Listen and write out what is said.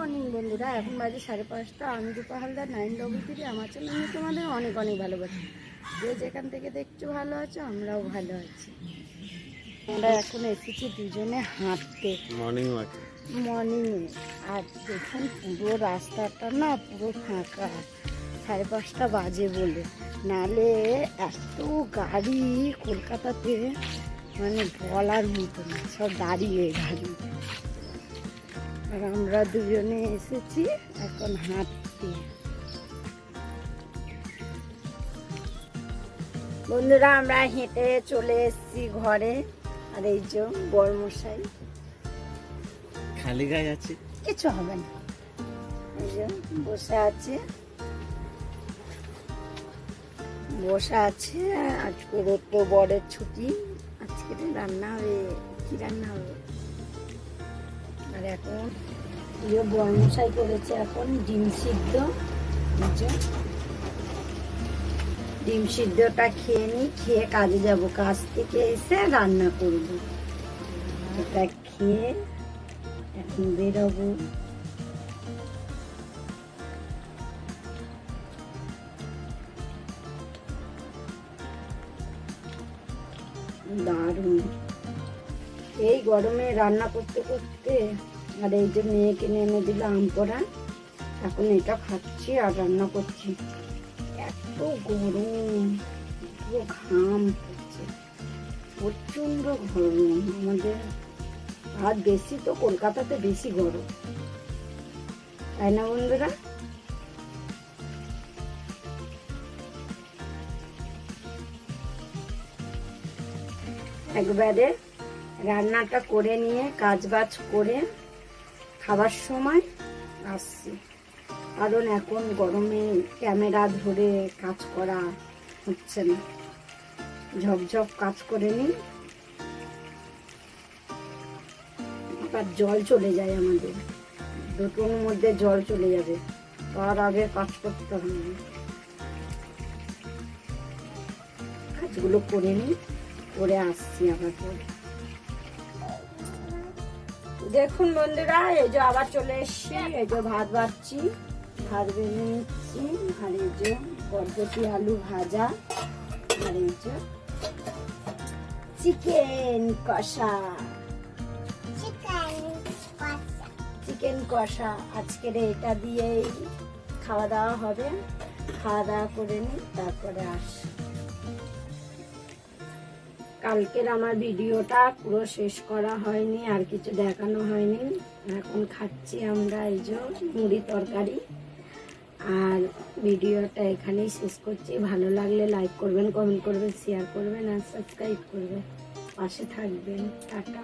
Morning বন্ধুরা, এখন বাজে 5:30। আমি রূপা হালদার 933। আমার চ্যানেলে তোমাদের অনেক অনেক ভালোবাসি। যে যেখান থেকে দেখছো ভালো আছো, আমরাও ভালো আছি। আমরা এখন এসেছি দুজনে হাঁটতে মর্নিংয়ে। আর দেখুন পুরো রাস্তাটা না পুরো ফাঁকা, 5:30 বাজে বলে, নালে এত গাড়ি কলকাতাতে মানে বলার মতো না, সব দাঁড়িয়ে গাড়ি। আর আমরা দুজনে এসেছি এখন হাঁটতে। বন্ধুরা, আমরা হেঁটে চলে এসেছি ঘরে। আর এই যে বড়মশাই খালি গায়ে আছে, কিছু হবে না, এই যে বসে আছে আজকে তো বরের ছুটি, আজকে রান্না হবে। কি রান্না হবে? আর এখন বড়মশাই করেছে এখন ডিম সিদ্ধ। ডিম সিদ্ধটা খেয়ে নিই, খেয়ে কাজে যাব। কাজ থেকে এসে রান্না করব। এটা খেয়ে এখন বেরোবো। দারুণ এই গরমে রান্না করতে করতে। আর এই যে মেয়েকে নেমে দিল আম পোড়া, এখন এটা খাচ্ছি আর রান্না করছি। এত গরম, পুরো ঘাম হচ্ছে, প্রচন্ড গরম আমাদের। আর বেশি তো কলকাতাতে বেশি গরম, তাই না বন্ধুরা? একবারে রান্নাটা করে নিয়ে কাজবাজ করে খাবার সময় আসছি, কারণ এখন গরমে ক্যামেরা ধরে কাজ করা হচ্ছে না। ঝপঝপ কাজ করে নিই, আবার জল চলে যায় আমাদের, দুটোর মধ্যে জল চলে যাবে, তার আগে কাজ করতে হবে। কাজগুলো করে নিই, করে আসছি আবার পরে। দেখুন বন্ধুরা, এই যে আবার চলে এসছি, এই যে ভাত বাড়ছি, ভাত বেড়ে নিচ্ছি। আর এই যে বরবটি আলু ভাজা, আর এই যে চিকেন কষা। চিকেন কষা আজকের এটা দিয়েই খাওয়া দাওয়া হবে। খাওয়া দাওয়া করে নিই, তারপরে আসি। কালকের আমার ভিডিওটা পুরো শেষ করা হয়নি, আর কিছু দেখানো হয়নি। এখন খাচ্ছি আমরা এই যে মুড়ি তরকারি। আর ভিডিওটা এখানেই শেষ করছি। ভালো লাগলে লাইক করবেন, কমেন্ট করবেন, শেয়ার করবেন আর সাবস্ক্রাইব করবেন, পাশে থাকবেন। টাটা।